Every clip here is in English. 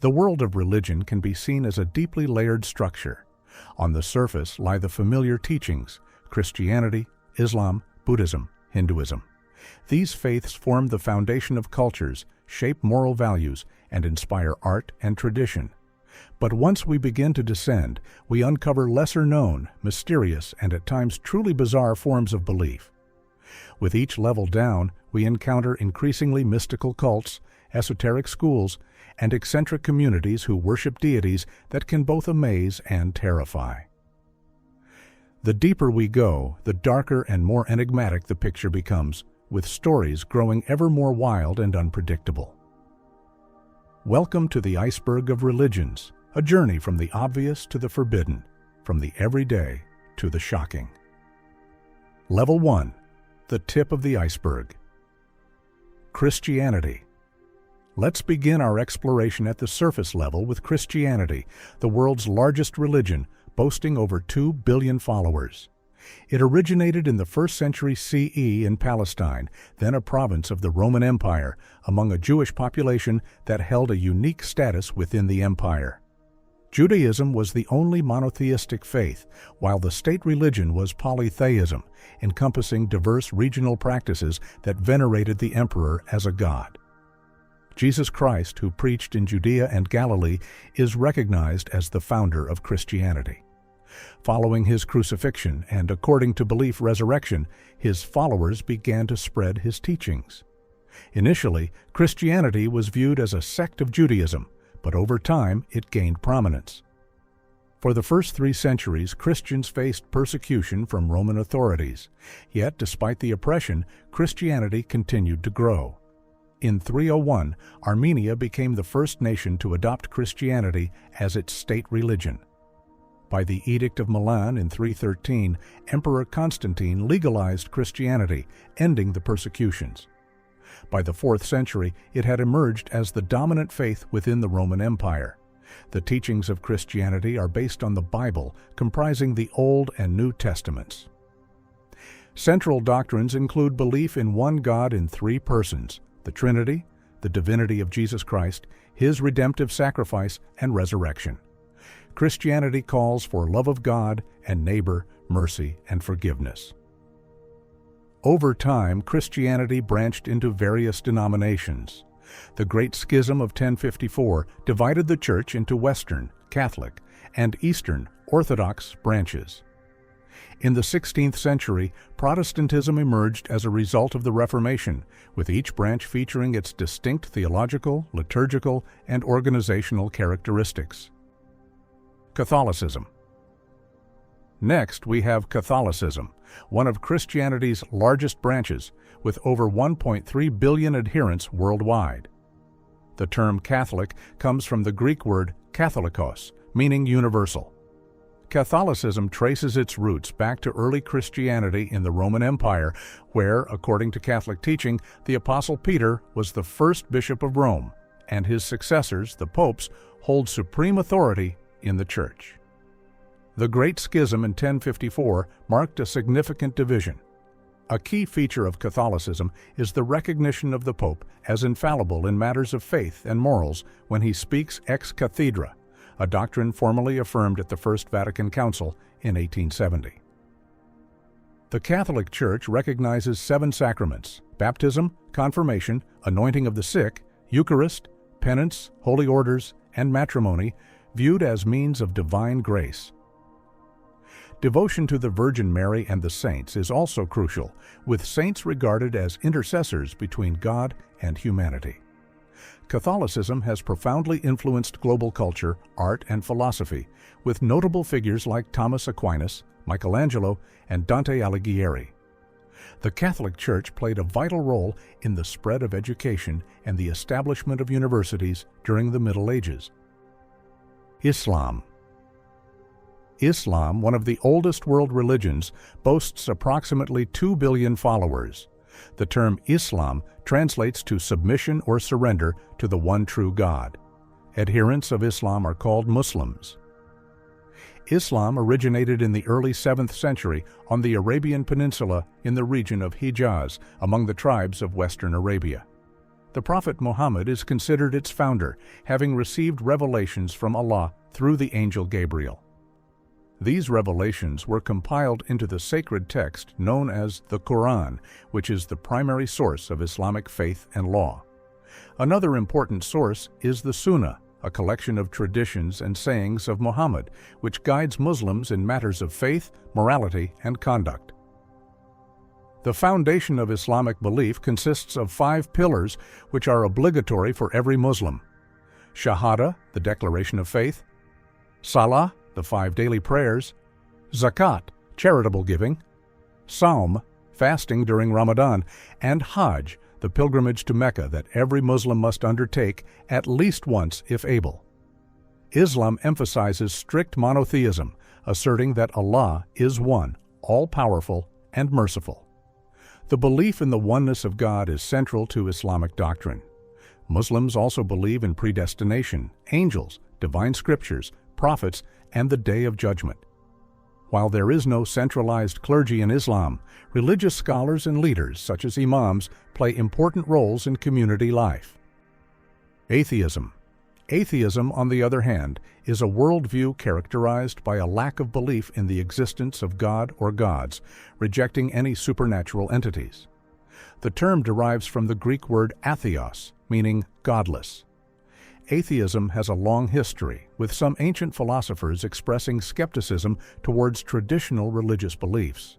The world of religion can be seen as a deeply layered structure. On the surface lie the familiar teachings: Christianity, Islam, Buddhism, Hinduism. These faiths form the foundation of cultures, shape moral values, and inspire art and tradition. But once we begin to descend, we uncover lesser-known, mysterious, and at times truly bizarre forms of belief. With each level down, we encounter increasingly mystical cults, esoteric schools, and eccentric communities who worship deities that can both amaze and terrify. The deeper we go, the darker and more enigmatic the picture becomes, with stories growing ever more wild and unpredictable. Welcome to the Iceberg of Religions, a journey from the obvious to the forbidden, from the everyday to the shocking. Level 1. The tip of the iceberg. Christianity. Let's begin our exploration at the surface level with Christianity, the world's largest religion, boasting over 2 billion followers. It originated in the 1st century CE in Palestine, then a province of the Roman Empire, among a Jewish population that held a unique status within the empire. Judaism was the only monotheistic faith, while the state religion was polytheism, encompassing diverse regional practices that venerated the emperor as a god. Jesus Christ, who preached in Judea and Galilee, is recognized as the founder of Christianity. Following his crucifixion and, according to belief, resurrection, his followers began to spread his teachings. Initially, Christianity was viewed as a sect of Judaism, but over time it gained prominence. For the first 3 centuries, Christians faced persecution from Roman authorities. Yet, despite the oppression, Christianity continued to grow. In 301, Armenia became the first nation to adopt Christianity as its state religion. By the Edict of Milan in 313, Emperor Constantine legalized Christianity, ending the persecutions. By the 4th century, it had emerged as the dominant faith within the Roman Empire. The teachings of Christianity are based on the Bible, comprising the Old and New Testaments. Central doctrines include belief in one God in 3 persons: the Trinity, the divinity of Jesus Christ, his redemptive sacrifice, and resurrection. Christianity calls for love of God and neighbor, mercy, and forgiveness. Over time, Christianity branched into various denominations. The Great Schism of 1054 divided the Church into Western, Catholic, and Eastern, Orthodox branches. In the 16th century, Protestantism emerged as a result of the Reformation, with each branch featuring its distinct theological, liturgical, and organizational characteristics. Catholicism. Next, we have Catholicism, one of Christianity's largest branches, with over 1.3 billion adherents worldwide. The term Catholic comes from the Greek word katholikos, meaning universal. Catholicism traces its roots back to early Christianity in the Roman Empire, where, according to Catholic teaching, the Apostle Peter was the first bishop of Rome, and his successors, the popes, hold supreme authority in the Church. The Great Schism in 1054 marked a significant division. A key feature of Catholicism is the recognition of the Pope as infallible in matters of faith and morals when he speaks ex cathedra, a doctrine formally affirmed at the First Vatican Council in 1870. The Catholic Church recognizes 7 sacraments: baptism, confirmation, anointing of the sick, Eucharist, penance, holy orders, and matrimony, viewed as means of divine grace. Devotion to the Virgin Mary and the saints is also crucial, with saints regarded as intercessors between God and humanity. Catholicism has profoundly influenced global culture, art, and philosophy, with notable figures like Thomas Aquinas, Michelangelo, and Dante Alighieri. The Catholic Church played a vital role in the spread of education and the establishment of universities during the Middle Ages. Islam. Islam, one of the oldest world religions, boasts approximately 2 billion followers. The term Islam translates to submission or surrender to the one true God. Adherents of Islam are called Muslims. Islam originated in the early 7th century on the Arabian Peninsula in the region of Hijaz, among the tribes of Western Arabia. The Prophet Muhammad is considered its founder, having received revelations from Allah through the angel Gabriel. These revelations were compiled into the sacred text known as the Quran, which is the primary source of Islamic faith and law. Another important source is the Sunnah, a collection of traditions and sayings of Muhammad, which guides Muslims in matters of faith, morality, and conduct. The foundation of Islamic belief consists of 5 pillars which are obligatory for every Muslim: Shahada, the declaration of faith; Salah, the 5 daily prayers; Zakat, charitable giving; Saum, fasting during Ramadan; and Hajj, the pilgrimage to Mecca that every Muslim must undertake at least once if able. Islam emphasizes strict monotheism, asserting that Allah is one, all-powerful, and merciful. The belief in the oneness of God is central to Islamic doctrine. Muslims also believe in predestination, angels, divine scriptures, prophets, and the Day of Judgment. While there is no centralized clergy in Islam, religious scholars and leaders, such as imams, play important roles in community life. Atheism. Atheism, on the other hand, is a worldview characterized by a lack of belief in the existence of God or gods, rejecting any supernatural entities. The term derives from the Greek word atheos, meaning godless. Atheism has a long history, with some ancient philosophers expressing skepticism towards traditional religious beliefs.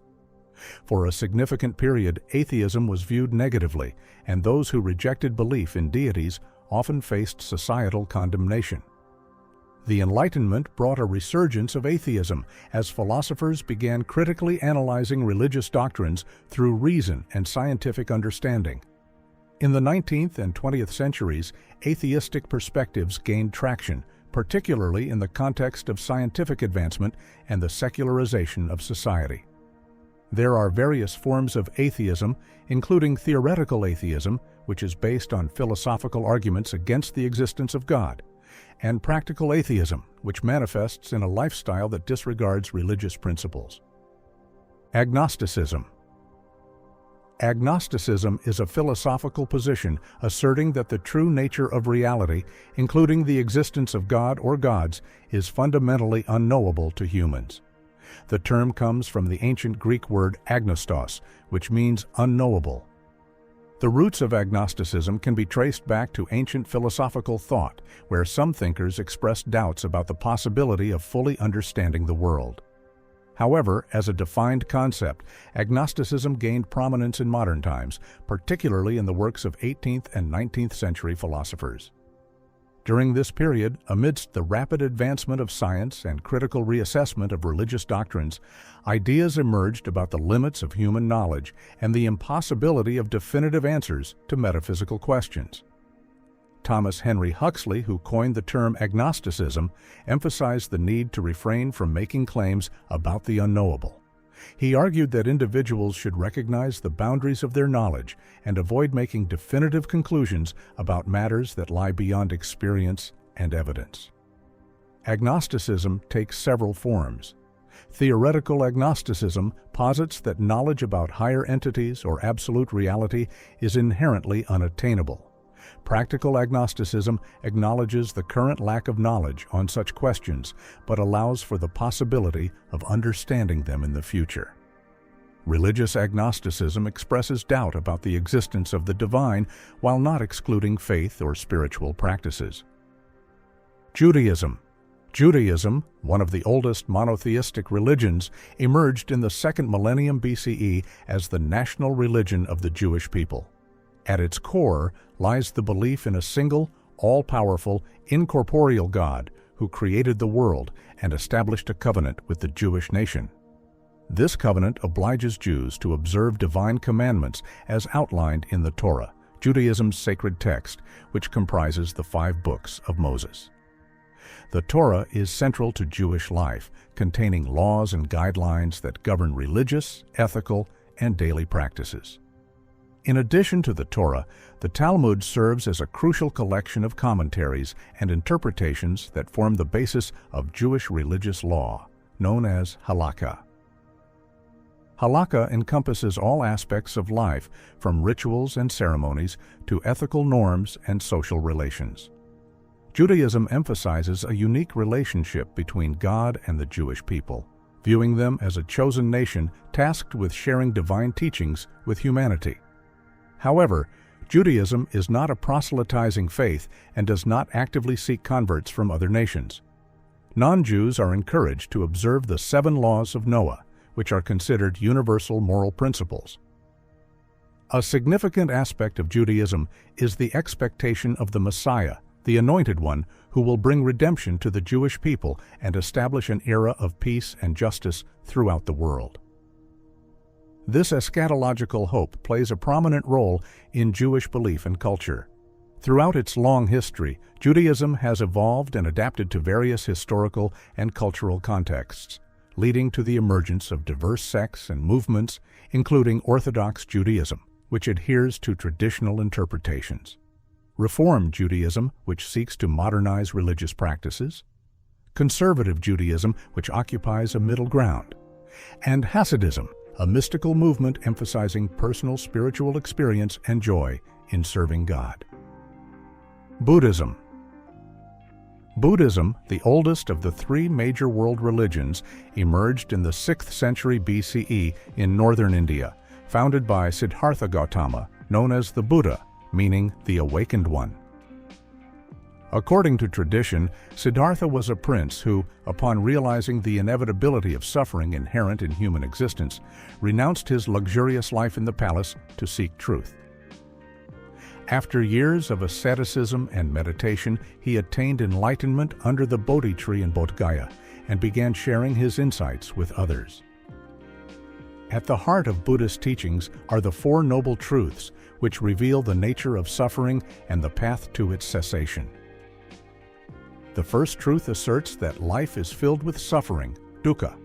For a significant period, atheism was viewed negatively, and those who rejected belief in deities often faced societal condemnation. The Enlightenment brought a resurgence of atheism as philosophers began critically analyzing religious doctrines through reason and scientific understanding. In the 19th and 20th centuries, atheistic perspectives gained traction, particularly in the context of scientific advancement and the secularization of society. There are various forms of atheism, including theoretical atheism, which is based on philosophical arguments against the existence of God, and practical atheism, which manifests in a lifestyle that disregards religious principles. Agnosticism. Agnosticism is a philosophical position asserting that the true nature of reality, including the existence of God or gods, is fundamentally unknowable to humans. The term comes from the ancient Greek word agnostos, which means unknowable. The roots of agnosticism can be traced back to ancient philosophical thought, where some thinkers expressed doubts about the possibility of fully understanding the world. However, as a defined concept, agnosticism gained prominence in modern times, particularly in the works of 18th and 19th century philosophers. During this period, amidst the rapid advancement of science and critical reassessment of religious doctrines, ideas emerged about the limits of human knowledge and the impossibility of definitive answers to metaphysical questions. Thomas Henry Huxley, who coined the term agnosticism, emphasized the need to refrain from making claims about the unknowable. He argued that individuals should recognize the boundaries of their knowledge and avoid making definitive conclusions about matters that lie beyond experience and evidence. Agnosticism takes several forms. Theoretical agnosticism posits that knowledge about higher entities or absolute reality is inherently unattainable. Practical agnosticism acknowledges the current lack of knowledge on such questions, but allows for the possibility of understanding them in the future. Religious agnosticism expresses doubt about the existence of the divine while not excluding faith or spiritual practices. Judaism. Judaism, one of the oldest monotheistic religions, emerged in the 2nd millennium BCE as the national religion of the Jewish people. At its core lies the belief in a single, all-powerful, incorporeal God who created the world and established a covenant with the Jewish nation. This covenant obliges Jews to observe divine commandments as outlined in the Torah, Judaism's sacred text, which comprises the 5 books of Moses. The Torah is central to Jewish life, containing laws and guidelines that govern religious, ethical, and daily practices. In addition to the Torah, the Talmud serves as a crucial collection of commentaries and interpretations that form the basis of Jewish religious law, known as halakha. Halakha encompasses all aspects of life, from rituals and ceremonies to ethical norms and social relations. Judaism emphasizes a unique relationship between God and the Jewish people, viewing them as a chosen nation tasked with sharing divine teachings with humanity. However, Judaism is not a proselytizing faith and does not actively seek converts from other nations. Non-Jews are encouraged to observe the 7 laws of Noah, which are considered universal moral principles. A significant aspect of Judaism is the expectation of the Messiah, the Anointed One, who will bring redemption to the Jewish people and establish an era of peace and justice throughout the world. This eschatological hope plays a prominent role in Jewish belief and culture. Throughout its long history, Judaism has evolved and adapted to various historical and cultural contexts, leading to the emergence of diverse sects and movements, including Orthodox Judaism, which adheres to traditional interpretations; Reform Judaism, which seeks to modernize religious practices; Conservative Judaism, which occupies a middle ground; and Hasidism, a mystical movement emphasizing personal spiritual experience and joy in serving God. Buddhism. Buddhism, the oldest of the 3 major world religions, emerged in the 6th century BCE in northern India, founded by Siddhartha Gautama, known as the Buddha, meaning the Awakened One. According to tradition, Siddhartha was a prince who, upon realizing the inevitability of suffering inherent in human existence, renounced his luxurious life in the palace to seek truth. After years of asceticism and meditation, he attained enlightenment under the Bodhi tree in Bodh Gaya and began sharing his insights with others. At the heart of Buddhist teachings are the 4 Noble Truths, which reveal the nature of suffering and the path to its cessation. The first truth asserts that life is filled with suffering, dukkha.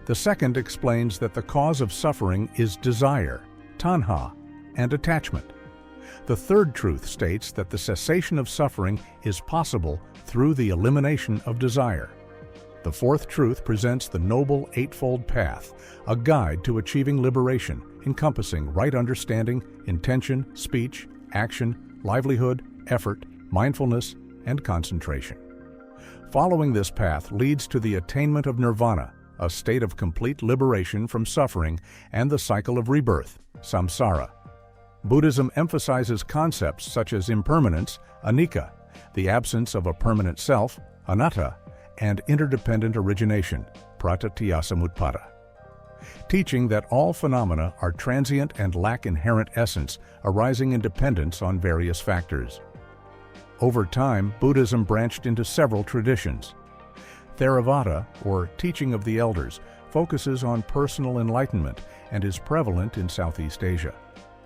The second explains that the cause of suffering is desire, tanha, and attachment. The third truth states that the cessation of suffering is possible through the elimination of desire. The fourth truth presents the Noble Eightfold Path, a guide to achieving liberation, encompassing right understanding, intention, speech, action, livelihood, effort, mindfulness, and concentration. Following this path leads to the attainment of nirvana, a state of complete liberation from suffering and the cycle of rebirth, samsara. Buddhism emphasizes concepts such as impermanence, anicca, the absence of a permanent self, anatta, and interdependent origination, pratyatyasamutpada, teaching that all phenomena are transient and lack inherent essence, arising in dependence on various factors. Over time, Buddhism branched into several traditions. Theravada, or teaching of the elders, focuses on personal enlightenment and is prevalent in Southeast Asia.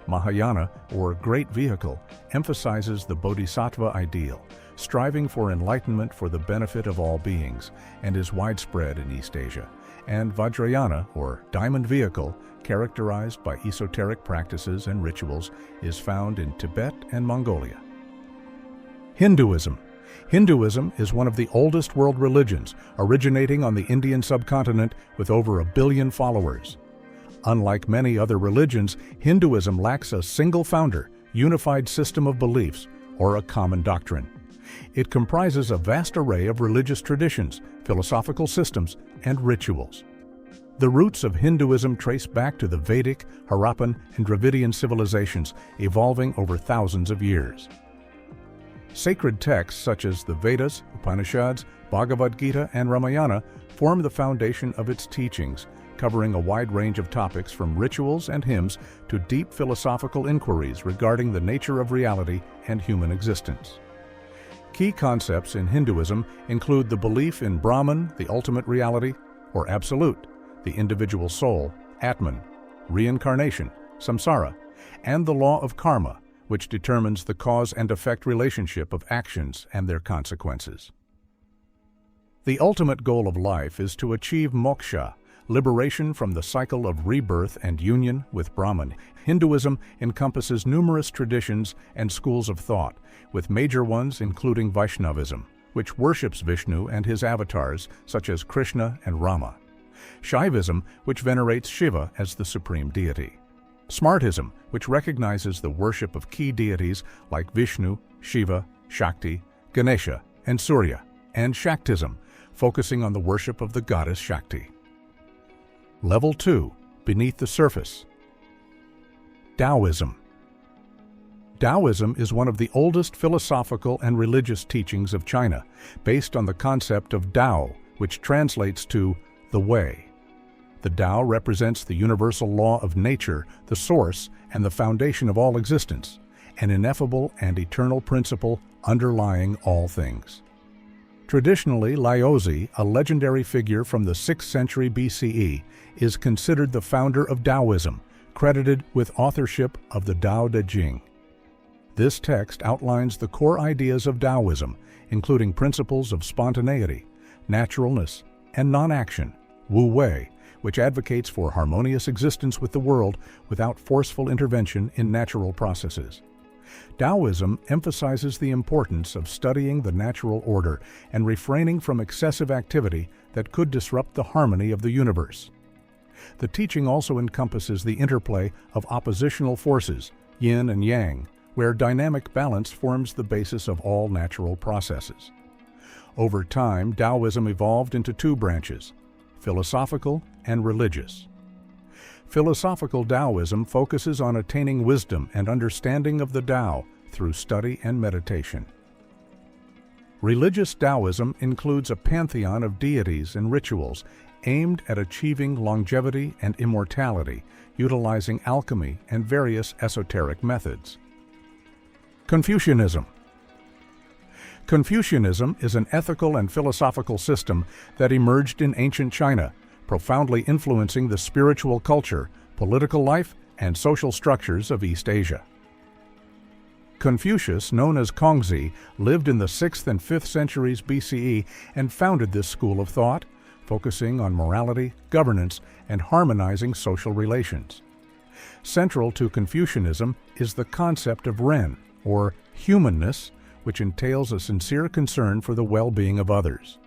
Mahayana, or Great Vehicle, emphasizes the bodhisattva ideal, striving for enlightenment for the benefit of all beings, and is widespread in East Asia. And Vajrayana, or Diamond Vehicle, characterized by esoteric practices and rituals, is found in Tibet and Mongolia. Hinduism. Hinduism is one of the oldest world religions, originating on the Indian subcontinent with over 1 billion followers. Unlike many other religions, Hinduism lacks a single founder, unified system of beliefs, or a common doctrine. It comprises a vast array of religious traditions, philosophical systems, and rituals. The roots of Hinduism trace back to the Vedic, Harappan, and Dravidian civilizations, evolving over thousands of years. Sacred texts such as the Vedas, Upanishads, Bhagavad Gita, and Ramayana form the foundation of its teachings, covering a wide range of topics from rituals and hymns to deep philosophical inquiries regarding the nature of reality and human existence. Key concepts in Hinduism include the belief in Brahman, the ultimate reality, or absolute, the individual soul, Atman, reincarnation, samsara, and the law of karma, which determines the cause and effect relationship of actions and their consequences. The ultimate goal of life is to achieve moksha, liberation from the cycle of rebirth and union with Brahman. Hinduism encompasses numerous traditions and schools of thought, with major ones including Vaishnavism, which worships Vishnu and his avatars such as Krishna and Rama. Shaivism, which venerates Shiva as the supreme deity. Smartism, which recognizes the worship of key deities like Vishnu, Shiva, Shakti, Ganesha, and Surya, and Shaktism, focusing on the worship of the goddess Shakti. Level 2, beneath the surface. Daoism. Daoism is one of the oldest philosophical and religious teachings of China, based on the concept of Dao, which translates to the way. The Tao represents the universal law of nature, the source and the foundation of all existence, an ineffable and eternal principle underlying all things. Traditionally, Laozi, a legendary figure from the 6th century BCE, is considered the founder of Daoism, credited with authorship of the Tao Te Ching. This text outlines the core ideas of Daoism, including principles of spontaneity, naturalness, and non-action, Wu Wei, which advocates for harmonious existence with the world without forceful intervention in natural processes. Daoism emphasizes the importance of studying the natural order and refraining from excessive activity that could disrupt the harmony of the universe. The teaching also encompasses the interplay of oppositional forces, yin and yang, where dynamic balance forms the basis of all natural processes. Over time, Daoism evolved into two branches: philosophical and religious. Philosophical Daoism focuses on attaining wisdom and understanding of the Tao through study and meditation. Religious Daoism includes a pantheon of deities and rituals aimed at achieving longevity and immortality, utilizing alchemy and various esoteric methods. Confucianism. Confucianism is an ethical and philosophical system that emerged in ancient China, profoundly influencing the spiritual culture, political life, and social structures of East Asia. Confucius, known as Kongzi, lived in the 6th and 5th centuries BCE and founded this school of thought, focusing on morality, governance, and harmonizing social relations. Central to Confucianism is the concept of Ren, or humanness, which entails a sincere concern for the well-being of others.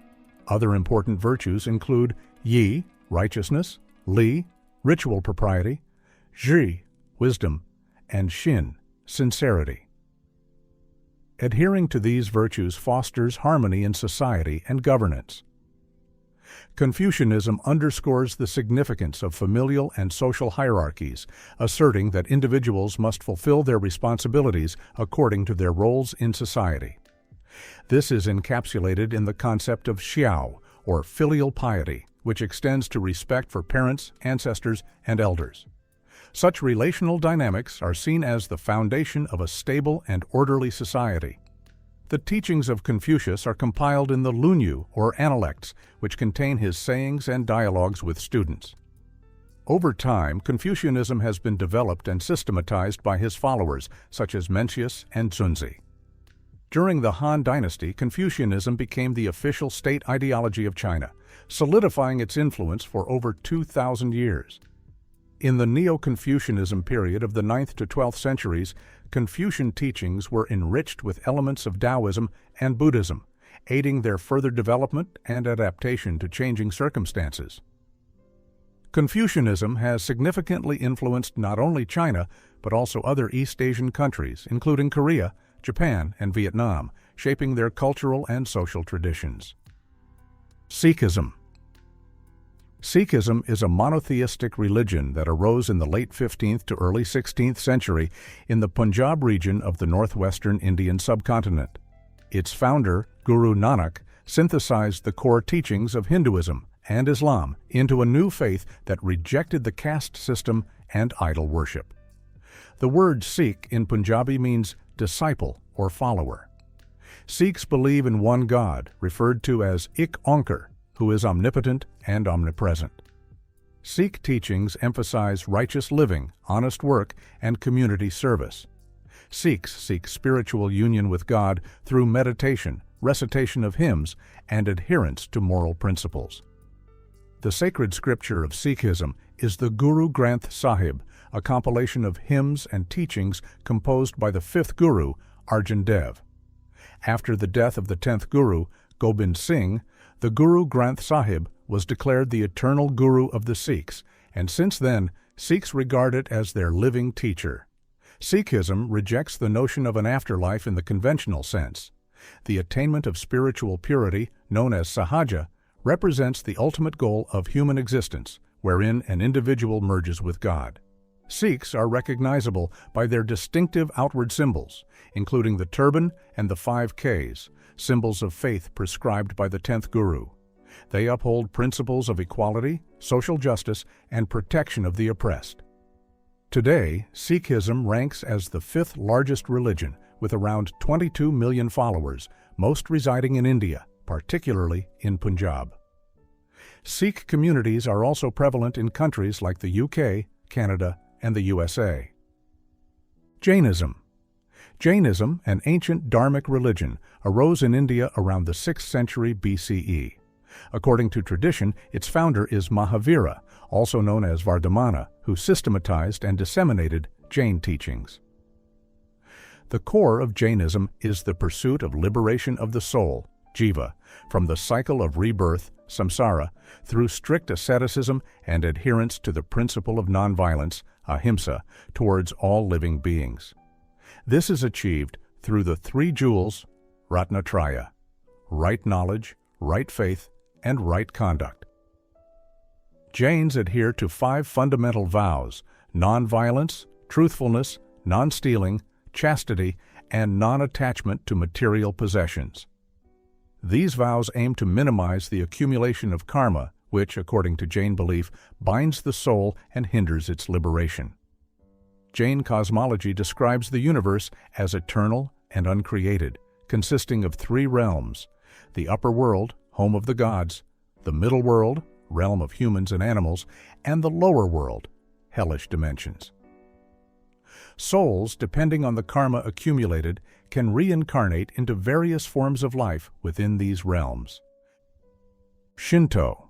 Other important virtues include Yi, righteousness, Li, ritual propriety, Zhi, wisdom, and Xin, sincerity. Adhering to these virtues fosters harmony in society and governance. Confucianism underscores the significance of familial and social hierarchies, asserting that individuals must fulfill their responsibilities according to their roles in society. This is encapsulated in the concept of xiao, or filial piety, which extends to respect for parents, ancestors, and elders. Such relational dynamics are seen as the foundation of a stable and orderly society. The teachings of Confucius are compiled in the Lunyu, or Analects, which contain his sayings and dialogues with students. Over time, Confucianism has been developed and systematized by his followers, such as Mencius and Zunzi. During the Han Dynasty, Confucianism became the official state ideology of China, solidifying its influence for over 2,000 years. In the Neo-Confucianism period of the 9th to 12th centuries, Confucian teachings were enriched with elements of Daoism and Buddhism, aiding their further development and adaptation to changing circumstances. Confucianism has significantly influenced not only China, but also other East Asian countries, including Korea, Japan, and Vietnam, shaping their cultural and social traditions. Sikhism. Sikhism is a monotheistic religion that arose in the late 15th to early 16th century in the Punjab region of the northwestern Indian subcontinent. Its founder, Guru Nanak, synthesized the core teachings of Hinduism and Islam into a new faith that rejected the caste system and idol worship. The word Sikh in Punjabi means disciple or follower. Sikhs believe in one God, referred to as Ik Onkar, who is omnipotent and omnipresent. Sikh teachings emphasize righteous living, honest work, and community service. Sikhs seek spiritual union with God through meditation, recitation of hymns, and adherence to moral principles. The sacred scripture of Sikhism is the Guru Granth Sahib, a compilation of hymns and teachings composed by the 5th Guru, Arjan Dev. After the death of the 10th Guru, Gobind Singh, the Guru Granth Sahib was declared the eternal guru of the Sikhs, and since then, Sikhs regard it as their living teacher. Sikhism rejects the notion of an afterlife in the conventional sense. The attainment of spiritual purity, known as sahaja, represents the ultimate goal of human existence, wherein an individual merges with God. Sikhs are recognizable by their distinctive outward symbols, including the turban and the 5 Ks, symbols of faith prescribed by the 10th Guru. They uphold principles of equality, social justice, and protection of the oppressed. Today, Sikhism ranks as the 5th largest religion, with around 22 million followers, most residing in India, particularly in Punjab. Sikh communities are also prevalent in countries like the UK, Canada, and the USA. Jainism. Jainism, an ancient Dharmic religion, arose in India around the 6th century BCE. According to tradition, its founder is Mahavira, also known as Vardhamana, who systematized and disseminated Jain teachings. The core of Jainism is the pursuit of liberation of the soul, jiva, from the cycle of rebirth, samsara, through strict asceticism and adherence to the principle of nonviolence, ahimsa, towards all living beings. This is achieved through the 3 jewels, Ratnatraya: right knowledge, right faith, and right conduct. Jains adhere to 5 fundamental vows: non-violence, truthfulness, non-stealing, chastity, and non-attachment to material possessions. These vows aim to minimize the accumulation of karma, which, according to Jain belief, binds the soul and hinders its liberation. Jain cosmology describes the universe as eternal and uncreated, consisting of 3 realms: the upper world, home of the gods; the middle world, realm of humans and animals; and the lower world, hellish dimensions. Souls, depending on the karma accumulated, can reincarnate into various forms of life within these realms. Shinto.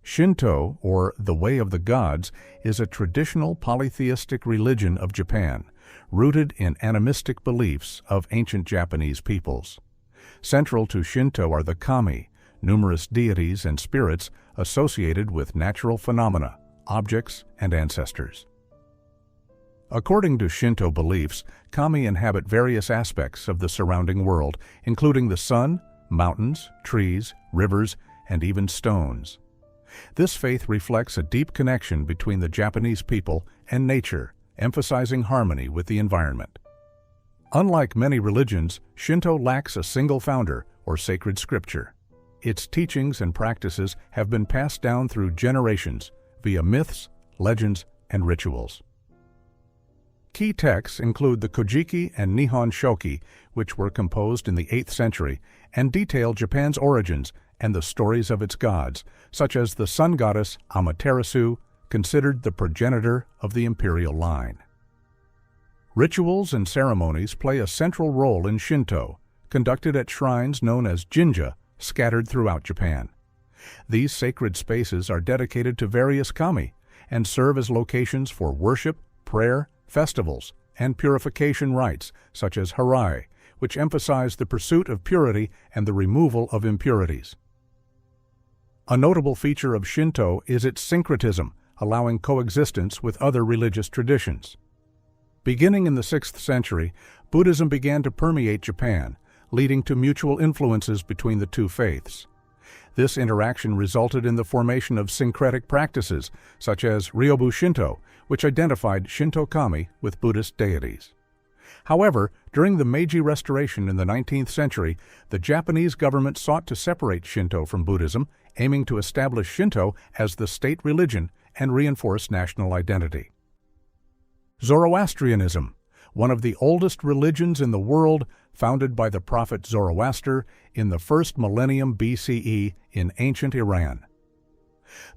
Shinto, or the Way of the Gods, is a traditional polytheistic religion of Japan, rooted in animistic beliefs of ancient Japanese peoples. Central to Shinto are the kami, numerous deities and spirits associated with natural phenomena, objects, and ancestors. According to Shinto beliefs, kami inhabit various aspects of the surrounding world, including the sun, mountains, trees, rivers, and even stones. This faith reflects a deep connection between the Japanese people and nature, emphasizing harmony with the environment. Unlike many religions, Shinto lacks a single founder or sacred scripture. Its teachings and practices have been passed down through generations via myths, legends, and rituals. Key texts include the Kojiki and Nihon Shoki, which were composed in the 8th century, and detail Japan's origins and the stories of its gods, such as the sun goddess Amaterasu, considered the progenitor of the imperial line. Rituals and ceremonies play a central role in Shinto, conducted at shrines known as jinja, scattered throughout Japan. These sacred spaces are dedicated to various kami and serve as locations for worship, prayer, festivals, and purification rites, such as harai, which emphasize the pursuit of purity and the removal of impurities. A notable feature of Shinto is its syncretism, allowing coexistence with other religious traditions. Beginning in the 6th century, Buddhism began to permeate Japan, leading to mutual influences between the 2 faiths. This interaction resulted in the formation of syncretic practices, such as Ryobu Shinto, which identified Shinto kami with Buddhist deities. However, during the Meiji Restoration in the 19th century, the Japanese government sought to separate Shinto from Buddhism, aiming to establish Shinto as the state religion and reinforce national identity. Zoroastrianism, one of the oldest religions in the world, founded by the prophet Zoroaster in the 1st millennium BCE in ancient Iran.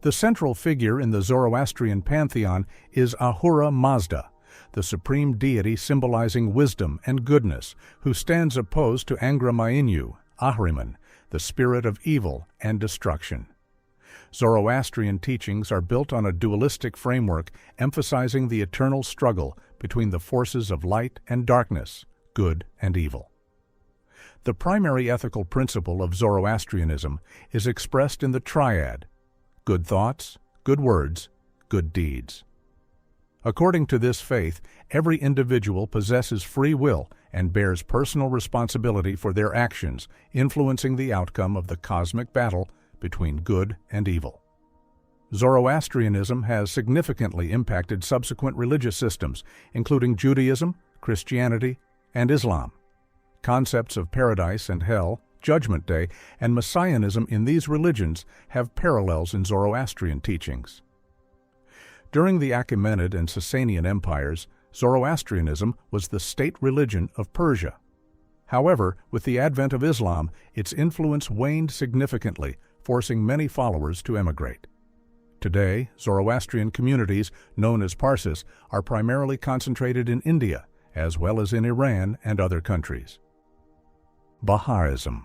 The central figure in the Zoroastrian pantheon is Ahura Mazda, the supreme deity symbolizing wisdom and goodness, who stands opposed to Angra Mainyu, Ahriman, the spirit of evil and destruction. Zoroastrian teachings are built on a dualistic framework emphasizing the eternal struggle between the forces of light and darkness, good and evil. The primary ethical principle of Zoroastrianism is expressed in the triad: good thoughts, good words, good deeds. According to this faith, every individual possesses free will and bears personal responsibility for their actions, influencing the outcome of the cosmic battle between good and evil. Zoroastrianism has significantly impacted subsequent religious systems, including Judaism, Christianity, and Islam. Concepts of paradise and hell, Judgment Day, and Messianism in these religions have parallels in Zoroastrian teachings. During the Achaemenid and Sasanian empires, Zoroastrianism was the state religion of Persia. However, with the advent of Islam, its influence waned significantly, forcing many followers to emigrate. Today, Zoroastrian communities, known as Parsis, are primarily concentrated in India, as well as in Iran and other countries. Bahá'ism.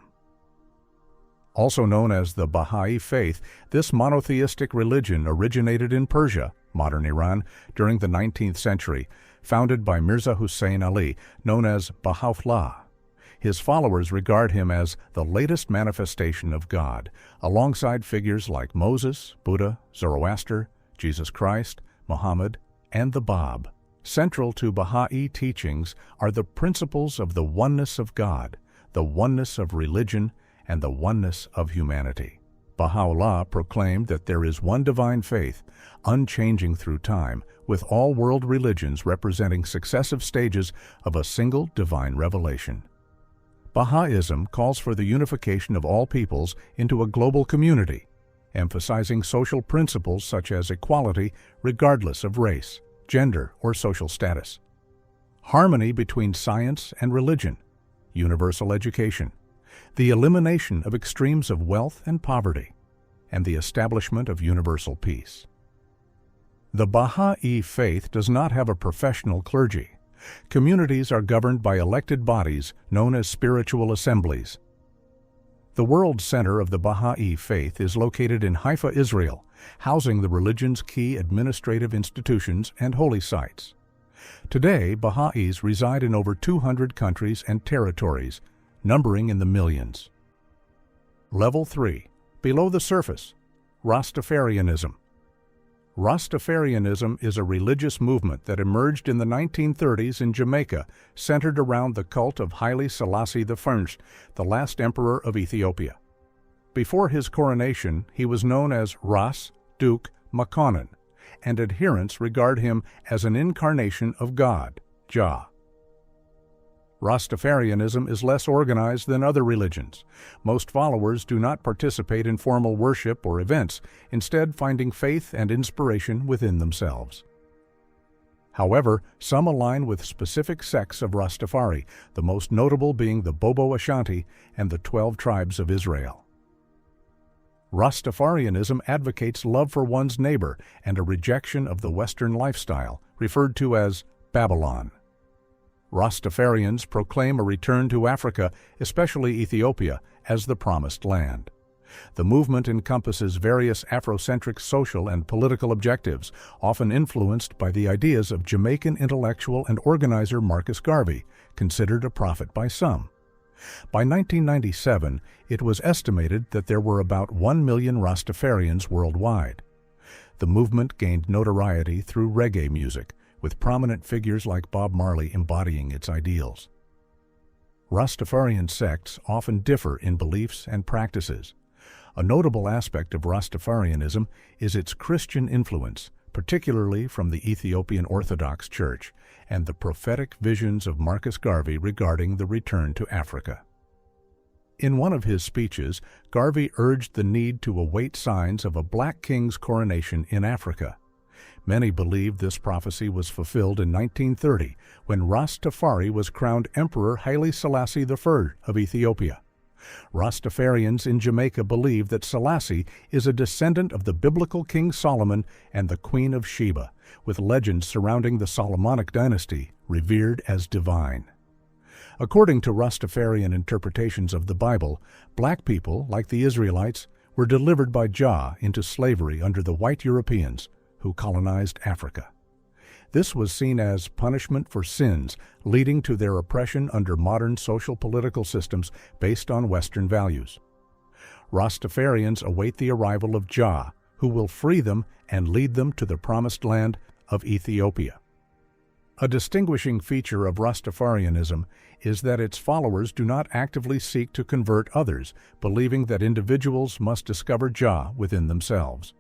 Also known as the Bahá'í Faith, this monotheistic religion originated in Persia, modern Iran, during the 19th century, founded by Mirza Hussein Ali, known as Baha'u'llah. His followers regard him as the latest manifestation of God, alongside figures like Moses, Buddha, Zoroaster, Jesus Christ, Muhammad, and the Bab. Central to Bahá'í teachings are the principles of the oneness of God, the oneness of religion, and the oneness of humanity. Baha'u'llah proclaimed that there is one divine faith, unchanging through time, with all world religions representing successive stages of a single divine revelation. Baha'ism calls for the unification of all peoples into a global community, emphasizing social principles such as equality regardless of race, gender, or social status. Harmony between science and religion, universal education, the elimination of extremes of wealth and poverty, and the establishment of universal peace. The Bahá'í faith does not have a professional clergy. Communities are governed by elected bodies known as spiritual assemblies. The world center of the Bahá'í faith is located in Haifa, Israel, housing the religion's key administrative institutions and holy sites. Today, Baha'is reside in over 200 countries and territories, numbering in the millions. Level 3. Below the surface. Rastafarianism. Rastafarianism is a religious movement that emerged in the 1930s in Jamaica, centered around the cult of Haile Selassie I, the last emperor of Ethiopia. Before his coronation, he was known as Ras Duke Makonnen, and adherents regard him as an incarnation of God, Jah. Rastafarianism is less organized than other religions. Most followers do not participate in formal worship or events, instead finding faith and inspiration within themselves. However, some align with specific sects of Rastafari, the most notable being the Bobo Ashanti and the 12 tribes of Israel. Rastafarianism advocates love for one's neighbor and a rejection of the Western lifestyle, referred to as Babylon. Rastafarians proclaim a return to Africa, especially Ethiopia, as the Promised Land. The movement encompasses various Afrocentric social and political objectives, often influenced by the ideas of Jamaican intellectual and organizer Marcus Garvey, considered a prophet by some. By 1997, it was estimated that there were about 1 million Rastafarians worldwide. The movement gained notoriety through reggae music, with prominent figures like Bob Marley embodying its ideals. Rastafarian sects often differ in beliefs and practices. A notable aspect of Rastafarianism is its Christian influence, particularly from the Ethiopian Orthodox Church, and the prophetic visions of Marcus Garvey regarding the return to Africa. In one of his speeches, Garvey urged the need to await signs of a black king's coronation in Africa. Many believe this prophecy was fulfilled in 1930, when Rastafari was crowned Emperor Haile Selassie I of Ethiopia. Rastafarians in Jamaica believe that Selassie is a descendant of the biblical King Solomon and the Queen of Sheba, with legends surrounding the Solomonic dynasty revered as divine. According to Rastafarian interpretations of the Bible, black people, like the Israelites, were delivered by Jah into slavery under the white Europeans, who colonized Africa. This was seen as punishment for sins, leading to their oppression under modern social-political systems based on Western values. Rastafarians await the arrival of Jah, who will free them and lead them to the promised land of Ethiopia. A distinguishing feature of Rastafarianism is that its followers do not actively seek to convert others, believing that individuals must discover Jah within themselves.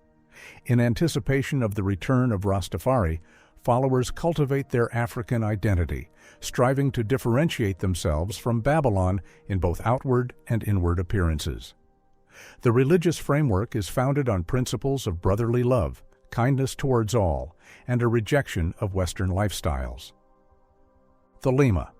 In anticipation of the return of Rastafari, followers cultivate their African identity, striving to differentiate themselves from Babylon in both outward and inward appearances. The religious framework is founded on principles of brotherly love, kindness towards all, and a rejection of Western lifestyles. Thelema.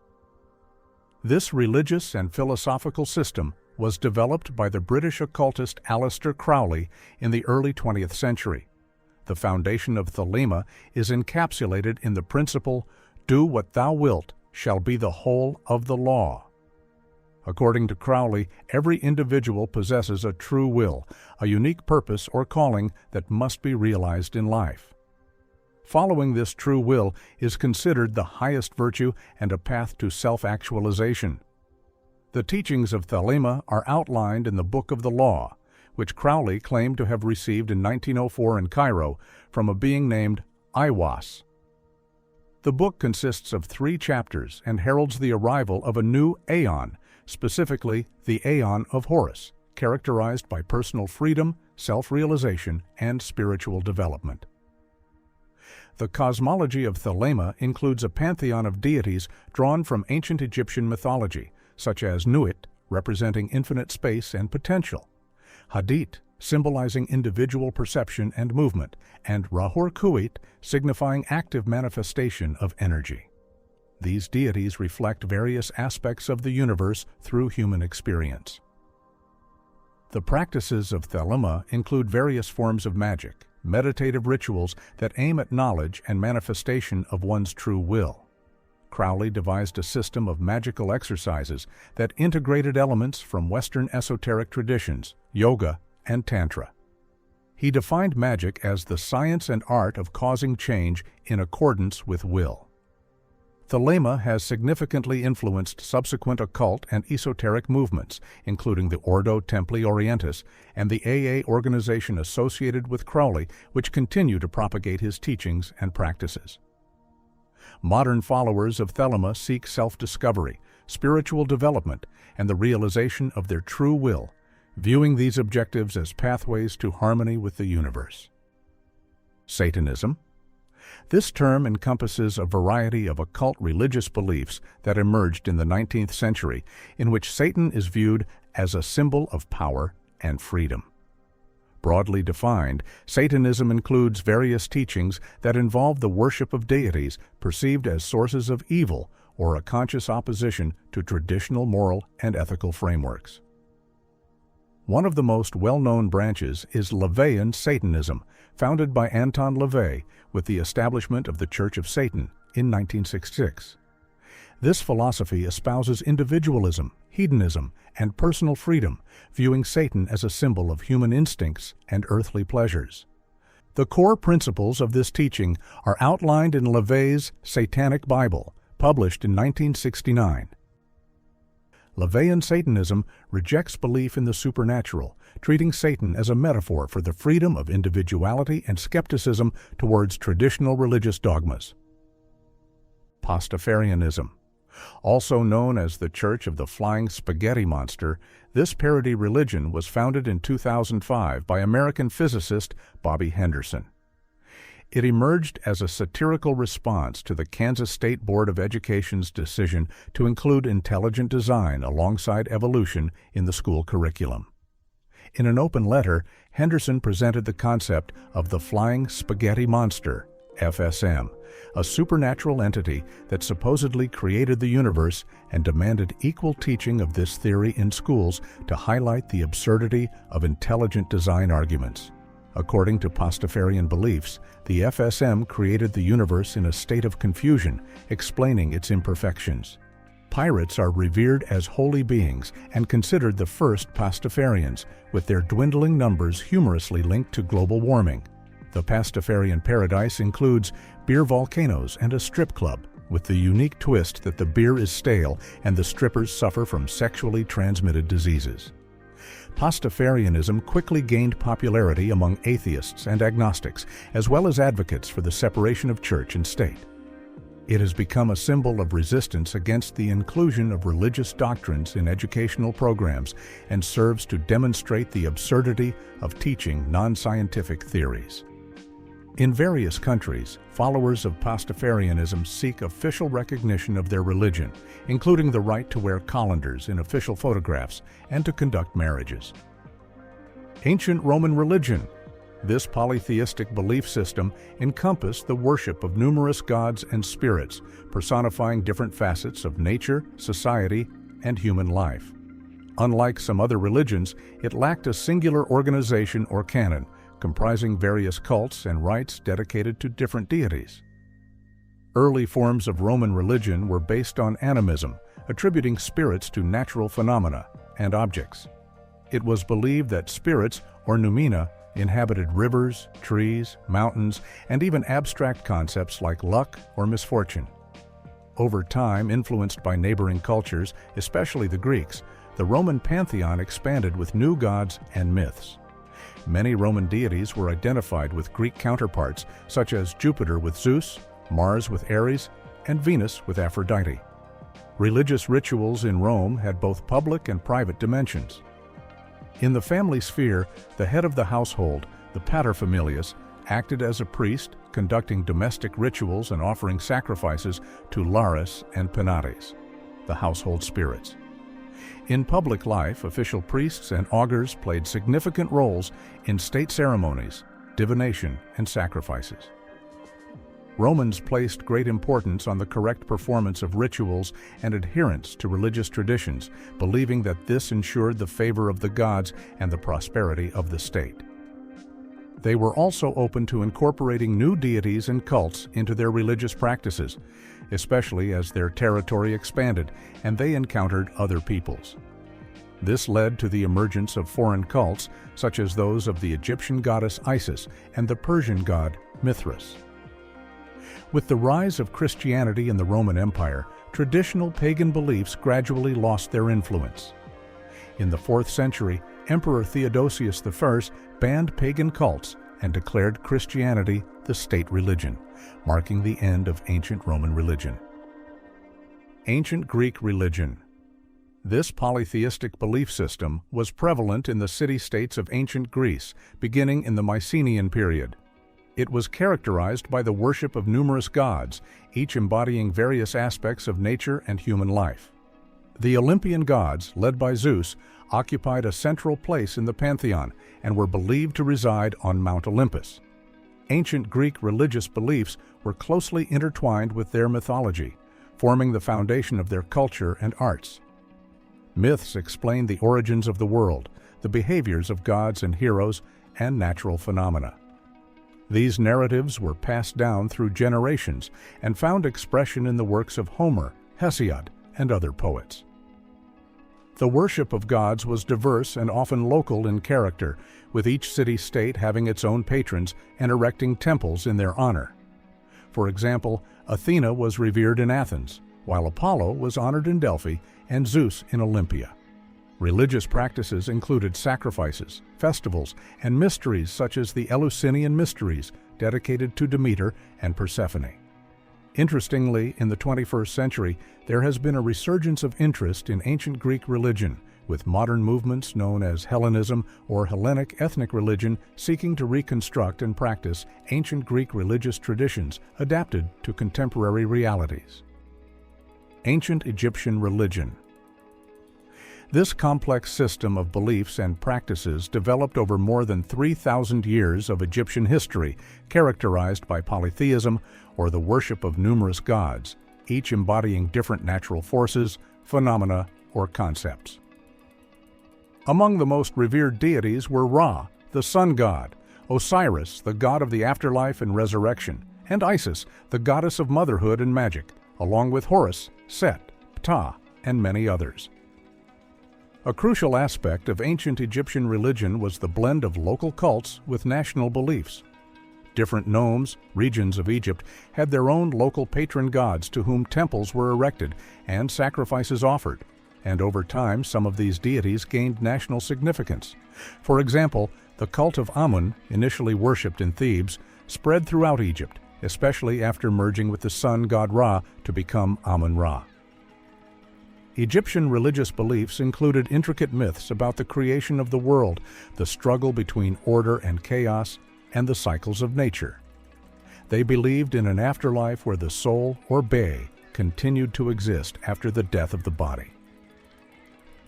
This religious and philosophical system was developed by the British occultist Aleister Crowley in the early 20th century. The foundation of Thelema is encapsulated in the principle, "Do what thou wilt shall be the whole of the law." According to Crowley, every individual possesses a true will, a unique purpose or calling that must be realized in life. Following this true will is considered the highest virtue and a path to self-actualization. The teachings of Thelema are outlined in the Book of the Law, which Crowley claimed to have received in 1904 in Cairo from a being named Aiwass. The book consists of 3 chapters and heralds the arrival of a new aeon, specifically the Aeon of Horus, characterized by personal freedom, self-realization, and spiritual development. The cosmology of Thelema includes a pantheon of deities drawn from ancient Egyptian mythology, such as Nuit, representing infinite space and potential, Hadit, symbolizing individual perception and movement, and Rahur-Kuit, signifying active manifestation of energy. These deities reflect various aspects of the universe through human experience. The practices of Thelema include various forms of magic, meditative rituals that aim at knowledge and manifestation of one's true will. Crowley devised a system of magical exercises that integrated elements from Western esoteric traditions, yoga, and Tantra. He defined magic as the science and art of causing change in accordance with will. Thelema has significantly influenced subsequent occult and esoteric movements, including the Ordo Templi Orientis and the AA organization associated with Crowley, which continue to propagate his teachings and practices. Modern followers of Thelema seek self-discovery, spiritual development, and the realization of their true will, viewing these objectives as pathways to harmony with the universe. Satanism. This term encompasses a variety of occult religious beliefs that emerged in the 19th century, in which Satan is viewed as a symbol of power and freedom. Broadly defined, Satanism includes various teachings that involve the worship of deities perceived as sources of evil or a conscious opposition to traditional moral and ethical frameworks. One of the most well-known branches is LaVeyan Satanism, founded by Anton LaVey with the establishment of the Church of Satan in 1966. This philosophy espouses individualism, hedonism, and personal freedom, viewing Satan as a symbol of human instincts and earthly pleasures. The core principles of this teaching are outlined in LaVey's Satanic Bible, published in 1969. LaVeyan Satanism rejects belief in the supernatural, treating Satan as a metaphor for the freedom of individuality and skepticism towards traditional religious dogmas. Pastafarianism. Also known as the Church of the Flying Spaghetti Monster, this parody religion was founded in 2005 by American physicist Bobby Henderson. It emerged as a satirical response to the Kansas State Board of Education's decision to include intelligent design alongside evolution in the school curriculum. In an open letter, Henderson presented the concept of the Flying Spaghetti Monster, FSM, a supernatural entity that supposedly created the universe and demanded equal teaching of this theory in schools to highlight the absurdity of intelligent design arguments. According to Pastafarian beliefs, the FSM created the universe in a state of confusion, explaining its imperfections. Pirates are revered as holy beings and considered the first Pastafarians, with their dwindling numbers humorously linked to global warming. The Pastafarian paradise includes beer volcanoes and a strip club, with the unique twist that the beer is stale and the strippers suffer from sexually transmitted diseases. Pastafarianism quickly gained popularity among atheists and agnostics, as well as advocates for the separation of church and state. It has become a symbol of resistance against the inclusion of religious doctrines in educational programs and serves to demonstrate the absurdity of teaching non-scientific theories. In various countries, followers of Pastafarianism seek official recognition of their religion, including the right to wear colanders in official photographs and to conduct marriages. Ancient Roman religion. This polytheistic belief system encompassed the worship of numerous gods and spirits, personifying different facets of nature, society, and human life. Unlike some other religions, it lacked a singular organization or canon, comprising various cults and rites dedicated to different deities. Early forms of Roman religion were based on animism, attributing spirits to natural phenomena and objects. It was believed that spirits, or noumena, inhabited rivers, trees, mountains, and even abstract concepts like luck or misfortune. Over time, influenced by neighboring cultures, especially the Greeks, the Roman pantheon expanded with new gods and myths. Many Roman deities were identified with Greek counterparts, such as Jupiter with Zeus, Mars with Ares, and Venus with Aphrodite. Religious rituals in Rome had both public and private dimensions. In the family sphere, the head of the household, the paterfamilias, acted as a priest, conducting domestic rituals and offering sacrifices to Lares and Penates, the household spirits. In public life, official priests and augurs played significant roles in state ceremonies, divination, and sacrifices. Romans placed great importance on the correct performance of rituals and adherence to religious traditions, believing that this ensured the favor of the gods and the prosperity of the state. They were also open to incorporating new deities and cults into their religious practices, especially as their territory expanded and they encountered other peoples. This led to the emergence of foreign cults, such as those of the Egyptian goddess Isis and the Persian god Mithras. With the rise of Christianity in the Roman Empire, traditional pagan beliefs gradually lost their influence. In the 4th century, Emperor Theodosius I banned pagan cults and declared Christianity the state religion, marking the end of ancient Roman religion. Ancient Greek religion. This polytheistic belief system was prevalent in the city-states of ancient Greece, beginning in the Mycenaean period. It was characterized by the worship of numerous gods, each embodying various aspects of nature and human life. The Olympian gods, led by Zeus, occupied a central place in the pantheon and were believed to reside on Mount Olympus. Ancient Greek religious beliefs were closely intertwined with their mythology, forming the foundation of their culture and arts. Myths explain the origins of the world, the behaviors of gods and heroes, and natural phenomena. These narratives were passed down through generations and found expression in the works of Homer, Hesiod, and other poets. The worship of gods was diverse and often local in character, with each city-state having its own patrons and erecting temples in their honor. For example, Athena was revered in Athens, while Apollo was honored in Delphi and Zeus in Olympia. Religious practices included sacrifices, festivals, and mysteries such as the Eleusinian Mysteries, dedicated to Demeter and Persephone. Interestingly, in the 21st century, there has been a resurgence of interest in ancient Greek religion, with modern movements known as Hellenism or Hellenic ethnic religion seeking to reconstruct and practice ancient Greek religious traditions adapted to contemporary realities. Ancient Egyptian religion. This complex system of beliefs and practices developed over more than 3,000 years of Egyptian history, characterized by polytheism, or the worship of numerous gods, each embodying different natural forces, phenomena, or concepts. Among the most revered deities were Ra, the sun god, Osiris, the god of the afterlife and resurrection, and Isis, the goddess of motherhood and magic, along with Horus, Set, Ptah, and many others. A crucial aspect of ancient Egyptian religion was the blend of local cults with national beliefs. Different nomes, regions of Egypt, had their own local patron gods to whom temples were erected and sacrifices offered, and over time some of these deities gained national significance. For example, the cult of Amun, initially worshipped in Thebes, spread throughout Egypt, especially after merging with the sun god Ra to become Amun-Ra. Egyptian religious beliefs included intricate myths about the creation of the world, the struggle between order and chaos, and the cycles of nature. They believed in an afterlife where the soul, or Be, continued to exist after the death of the body.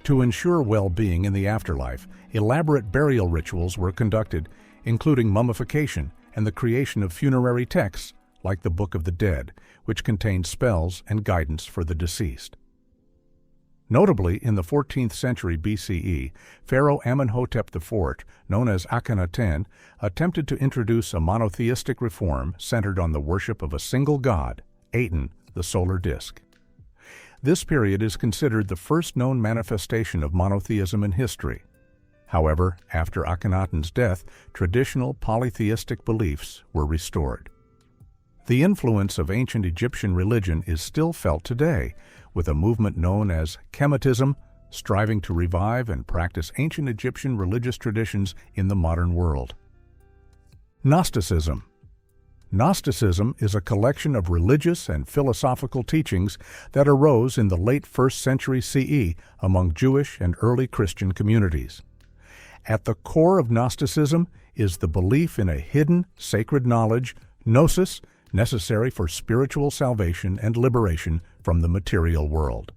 To ensure well-being in the afterlife, elaborate burial rituals were conducted, including mummification and the creation of funerary texts like the Book of the Dead, which contained spells and guidance for the deceased. Notably, in the 14th century BCE, Pharaoh Amenhotep IV, known as Akhenaten, attempted to introduce a monotheistic reform centered on the worship of a single god, Aten, the solar disk. This period is considered the first known manifestation of monotheism in history. However, after Akhenaten's death, traditional polytheistic beliefs were restored. The influence of ancient Egyptian religion is still felt today, with a movement known as Kemetism, striving to revive and practice ancient Egyptian religious traditions in the modern world. Gnosticism. Gnosticism is a collection of religious and philosophical teachings that arose in the late 1st century CE among Jewish and early Christian communities. At the core of Gnosticism is the belief in a hidden, sacred knowledge, gnosis, necessary for spiritual salvation and liberation from the material world.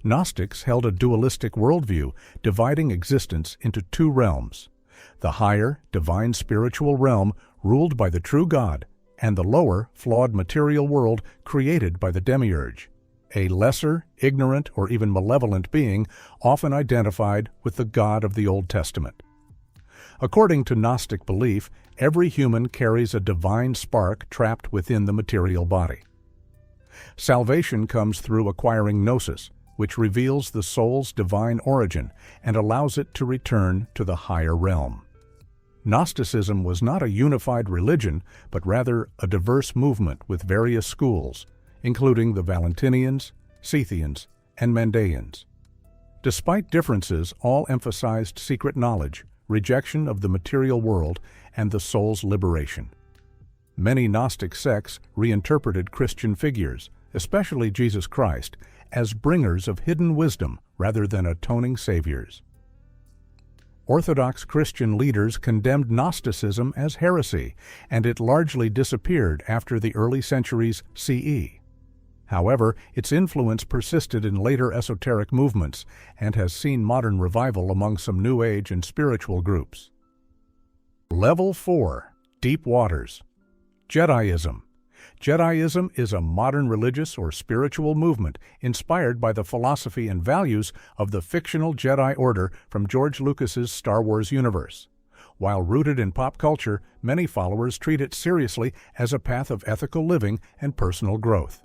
Gnostics held a dualistic worldview, dividing existence into two realms: the higher, divine spiritual realm ruled by the true God, and the lower, flawed material world created by the demiurge, a lesser, ignorant, or even malevolent being often identified with the God of the Old Testament. According to Gnostic belief, every human carries a divine spark trapped within the material body. Salvation comes through acquiring gnosis, which reveals the soul's divine origin and allows it to return to the higher realm. Gnosticism was not a unified religion, but rather a diverse movement with various schools, including the Valentinians, Scythians, and Mandaeans. Despite differences, all emphasized secret knowledge, rejection of the material world, and the soul's liberation. Many Gnostic sects reinterpreted Christian figures, especially Jesus Christ, as bringers of hidden wisdom rather than atoning saviors. Orthodox Christian leaders condemned Gnosticism as heresy, and it largely disappeared after the early centuries CE. However, its influence persisted in later esoteric movements and has seen modern revival among some New Age and spiritual groups. Level 4. Deep Waters. Jediism. Jediism is a modern religious or spiritual movement inspired by the philosophy and values of the fictional Jedi Order from George Lucas's Star Wars universe. While rooted in pop culture, many followers treat it seriously as a path of ethical living and personal growth.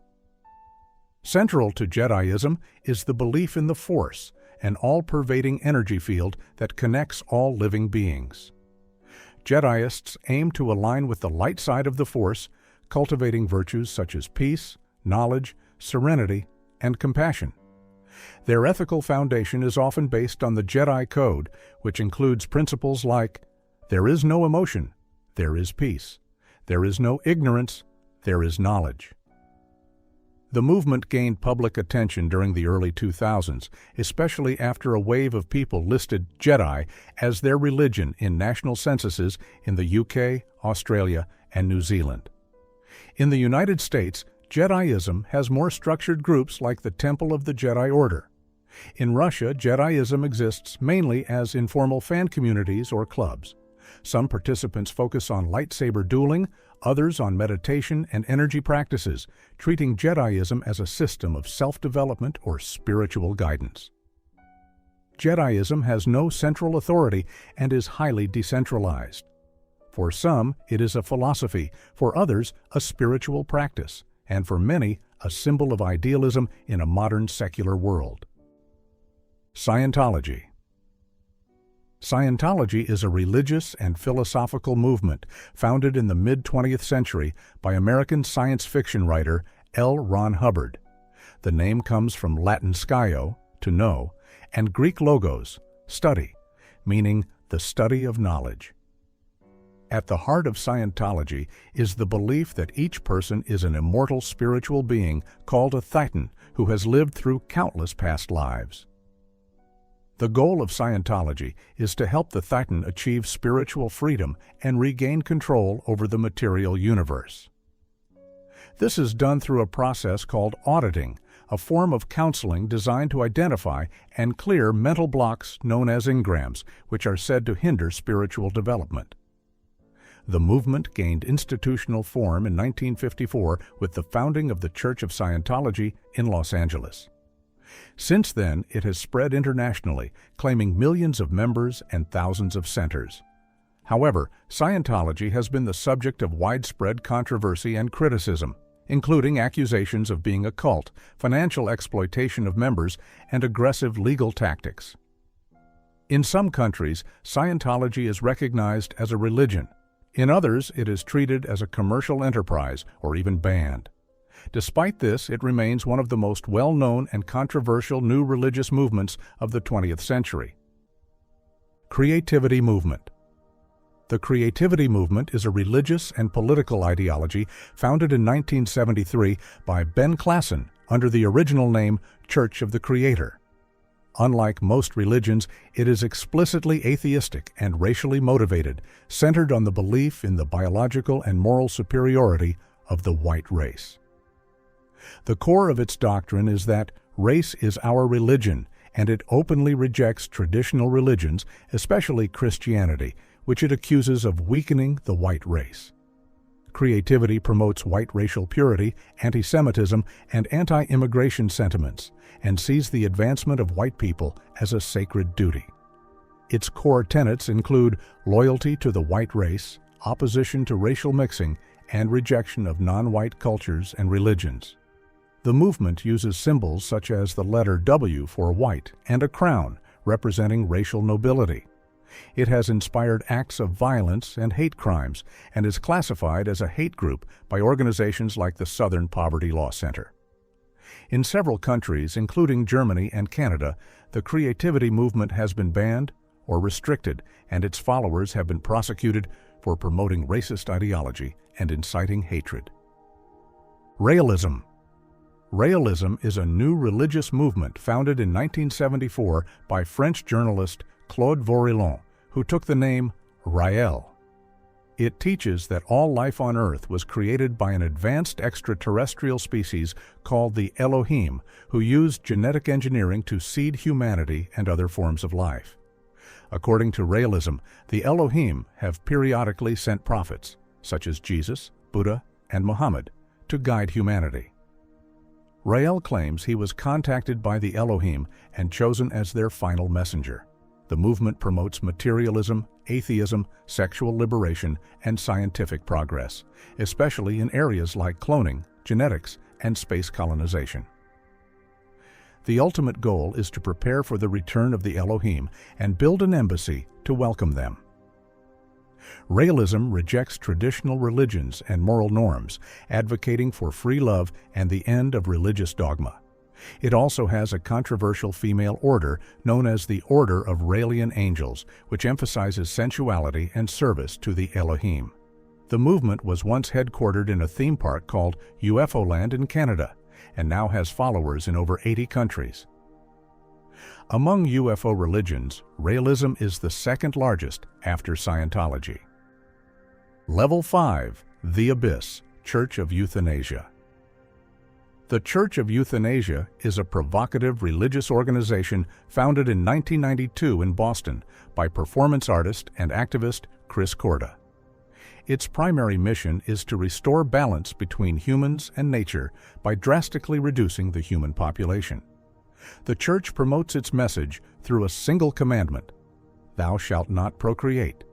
Central to Jediism is the belief in the Force, an all-pervading energy field that connects all living beings. Jediists aim to align with the light side of the Force, cultivating virtues such as peace, knowledge, serenity, and compassion. Their ethical foundation is often based on the Jedi Code, which includes principles like, there is no emotion, there is peace. There is no ignorance, there is knowledge. The movement gained public attention during the early 2000s, especially after a wave of people listed Jedi as their religion in national censuses in the UK, Australia, and New Zealand. In the United States, Jediism has more structured groups like the Temple of the Jedi Order. In Russia, Jediism exists mainly as informal fan communities or clubs. Some participants focus on lightsaber dueling, others on meditation and energy practices, treating Jediism as a system of self-development or spiritual guidance. Jediism has no central authority and is highly decentralized. For some, it is a philosophy, for others, a spiritual practice, and for many, a symbol of idealism in a modern secular world. Scientology. Scientology is a religious and philosophical movement founded in the mid-20th century by American science fiction writer L. Ron Hubbard. The name comes from Latin scio, to know, and Greek logos, study, meaning the study of knowledge. At the heart of Scientology is the belief that each person is an immortal spiritual being called a Titan who has lived through countless past lives. The goal of Scientology is to help the Titan achieve spiritual freedom and regain control over the material universe. This is done through a process called auditing, a form of counseling designed to identify and clear mental blocks known as engrams, which are said to hinder spiritual development. The movement gained institutional form in 1954 with the founding of the Church of Scientology in Los Angeles. Since then, it has spread internationally, claiming millions of members and thousands of centers. However, Scientology has been the subject of widespread controversy and criticism, including accusations of being a cult, financial exploitation of members, and aggressive legal tactics. In some countries, Scientology is recognized as a religion. In others, it is treated as a commercial enterprise or even banned. Despite this, it remains one of the most well-known and controversial new religious movements of the 20th century. Creativity movement. The Creativity Movement is a religious and political ideology founded in 1973 by Ben Klassen under the original name Church of the Creator. Unlike most religions, it is explicitly atheistic and racially motivated, centered on the belief in the biological and moral superiority of the white race. The core of its doctrine is that race is our religion, and it openly rejects traditional religions, especially Christianity, which it accuses of weakening the white race. Creativity promotes white racial purity, anti-Semitism, and anti-immigration sentiments, and sees the advancement of white people as a sacred duty. Its core tenets include loyalty to the white race, opposition to racial mixing, and rejection of non-white cultures and religions. The movement uses symbols such as the letter W for white and a crown, representing racial nobility. It has inspired acts of violence and hate crimes and is classified as a hate group by organizations like the Southern Poverty Law Center. In several countries, including Germany and Canada, the Creativity movement has been banned or restricted, and its followers have been prosecuted for promoting racist ideology and inciting hatred. Raelism. Raelism is a new religious movement founded in 1974 by French journalist Claude Vaurilon, who took the name Rael. It teaches that all life on Earth was created by an advanced extraterrestrial species called the Elohim, who used genetic engineering to seed humanity and other forms of life. According to Raelism, the Elohim have periodically sent prophets, such as Jesus, Buddha, and Muhammad, to guide humanity. Rael claims he was contacted by the Elohim and chosen as their final messenger. The movement promotes materialism, atheism, sexual liberation, and scientific progress, especially in areas like cloning, genetics, and space colonization. The ultimate goal is to prepare for the return of the Elohim and build an embassy to welcome them. Raelism rejects traditional religions and moral norms, advocating for free love and the end of religious dogma. It also has a controversial female order known as the Order of Raelian Angels, which emphasizes sensuality and service to the Elohim. The movement was once headquartered in a theme park called UFO Land in Canada, and now has followers in over 80 countries. Among UFO religions, Raelism is the second largest after Scientology. Level 5. The Abyss, Church of Euthanasia. The Church of Euthanasia is a provocative religious organization founded in 1992 in Boston by performance artist and activist Chris Korda. Its primary mission is to restore balance between humans and nature by drastically reducing the human population. The Church promotes its message through a single commandment: "Thou shalt not procreate."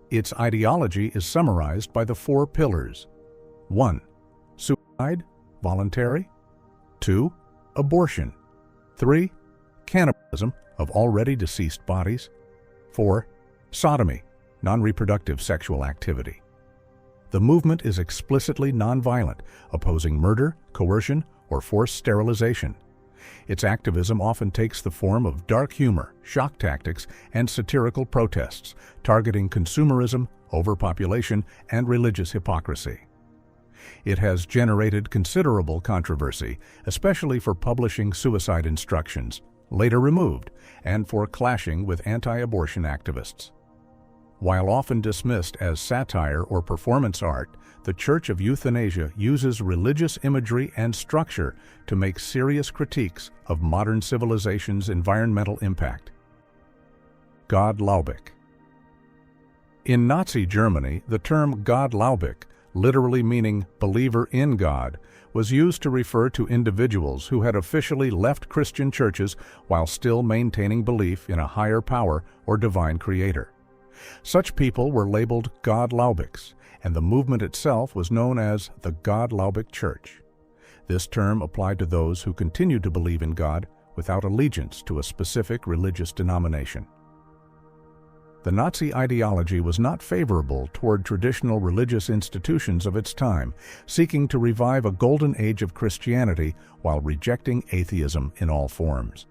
Its ideology is summarized by the 4 pillars. 1. Suicide, voluntary. 2. Abortion. 3. Cannibalism of already deceased bodies. 4. Sodomy, non-reproductive sexual activity. The movement is explicitly nonviolent, opposing murder, coercion, or forced sterilization. Its activism often takes the form of dark humor, shock tactics, and satirical protests, targeting consumerism, overpopulation, and religious hypocrisy. It has generated considerable controversy, especially for publishing suicide instructions, later removed, and for clashing with anti-abortion activists. While often dismissed as satire or performance art, the Church of Euthanasia uses religious imagery and structure to make serious critiques of modern civilization's environmental impact. God-Laubik. In Nazi Germany, the term God-Laubik, literally meaning believer in God, was used to refer to individuals who had officially left Christian churches while still maintaining belief in a higher power or divine creator. Such people were labeled God-Laubiks, and the movement itself was known as the God-Laubik Church. This term applied to those who continued to believe in God without allegiance to a specific religious denomination. The Nazi ideology was not favorable toward traditional religious institutions of its time, seeking to revive a golden age of Christianity while rejecting atheism in all forms.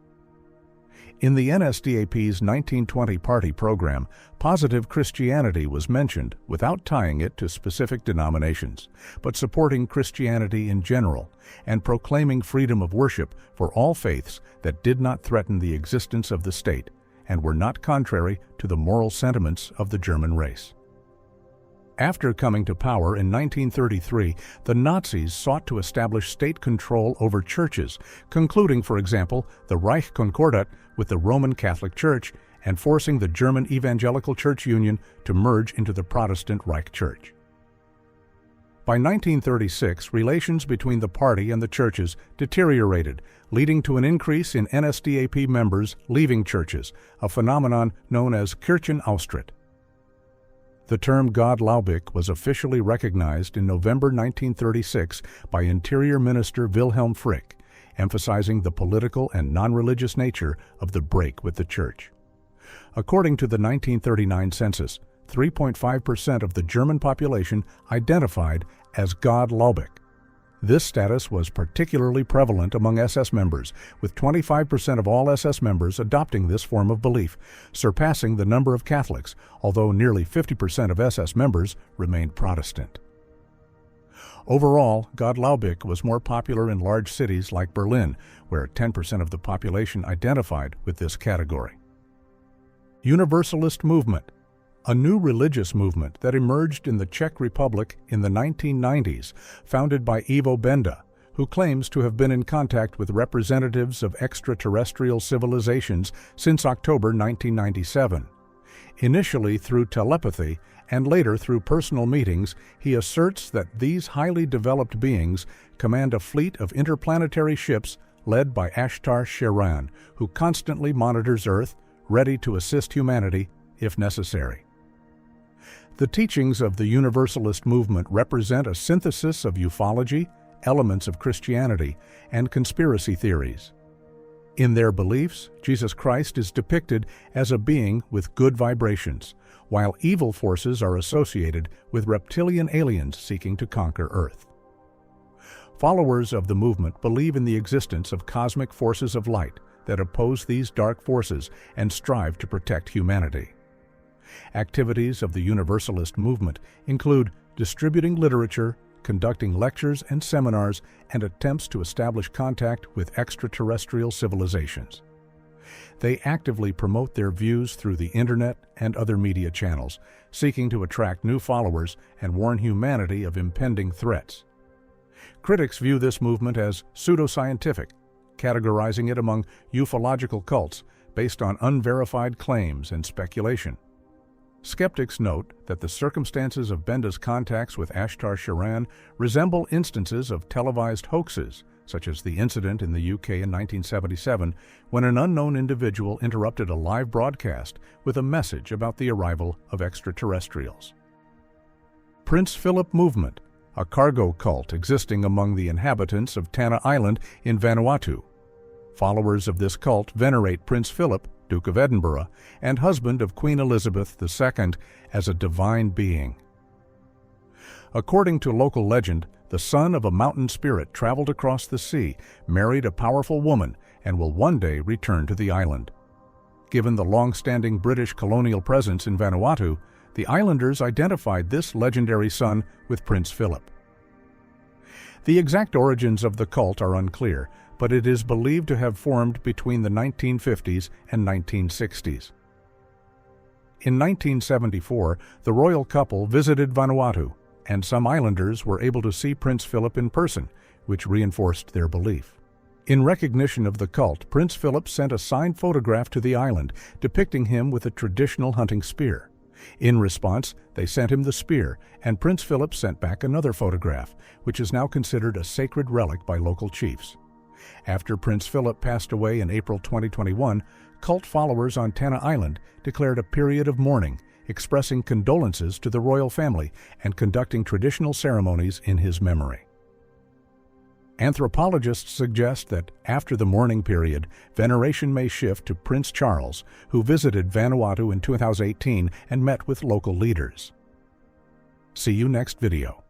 In the NSDAP's 1920 party program, positive Christianity was mentioned without tying it to specific denominations, but supporting Christianity in general and proclaiming freedom of worship for all faiths that did not threaten the existence of the state and were not contrary to the moral sentiments of the German race. After coming to power in 1933, the Nazis sought to establish state control over churches, concluding, for example, the Reich Concordat with the Roman Catholic Church and forcing the German Evangelical Church Union to merge into the Protestant Reich Church. By 1936, relations between the party and the churches deteriorated, leading to an increase in NSDAP members leaving churches, a phenomenon known as Kirchenaustritt. The term God-Laubik was officially recognized in November 1936 by Interior Minister Wilhelm Frick, emphasizing the political and non-religious nature of the break with the Church. According to the 1939 census, 3.5% of the German population identified as God-Laubik. This status was particularly prevalent among SS members, with 25% of all SS members adopting this form of belief, surpassing the number of Catholics, although nearly 50% of SS members remained Protestant. Overall, God-Laubik was more popular in large cities like Berlin, where 10% of the population identified with this category. Universalist Movement, a new religious movement that emerged in the Czech Republic in the 1990s, founded by Ivo Benda, who claims to have been in contact with representatives of extraterrestrial civilizations since October 1997. Initially through telepathy and later through personal meetings, he asserts that these highly developed beings command a fleet of interplanetary ships led by Ashtar Sheran, who constantly monitors Earth, ready to assist humanity if necessary. The teachings of the Universalist movement represent a synthesis of ufology, elements of Christianity, and conspiracy theories. In their beliefs, Jesus Christ is depicted as a being with good vibrations, while evil forces are associated with reptilian aliens seeking to conquer Earth. Followers of the movement believe in the existence of cosmic forces of light that oppose these dark forces and strive to protect humanity. Activities of the Universalist movement include distributing literature, conducting lectures and seminars, and attempts to establish contact with extraterrestrial civilizations. They actively promote their views through the internet and other media channels, seeking to attract new followers and warn humanity of impending threats. Critics view this movement as pseudoscientific, categorizing it among ufological cults based on unverified claims and speculation. Skeptics note that the circumstances of Benda's contacts with Ashtar Sheran resemble instances of televised hoaxes, such as the incident in the UK in 1977 when an unknown individual interrupted a live broadcast with a message about the arrival of extraterrestrials. Prince Philip Movement, a cargo cult existing among the inhabitants of Tanna Island in Vanuatu. Followers of this cult venerate Prince Philip Duke of Edinburgh, and husband of Queen Elizabeth II, as a divine being. According to local legend, the son of a mountain spirit traveled across the sea, married a powerful woman, and will one day return to the island. Given the long-standing British colonial presence in Vanuatu, the islanders identified this legendary son with Prince Philip. The exact origins of the cult are unclear, but it is believed to have formed between the 1950s and 1960s. In 1974, the royal couple visited Vanuatu, and some islanders were able to see Prince Philip in person, which reinforced their belief. In recognition of the cult, Prince Philip sent a signed photograph to the island depicting him with a traditional hunting spear. In response, they sent him the spear, and Prince Philip sent back another photograph, which is now considered a sacred relic by local chiefs. After Prince Philip passed away in April 2021, cult followers on Tanna Island declared a period of mourning, expressing condolences to the royal family and conducting traditional ceremonies in his memory. Anthropologists suggest that after the mourning period, veneration may shift to Prince Charles, who visited Vanuatu in 2018 and met with local leaders. See you next video.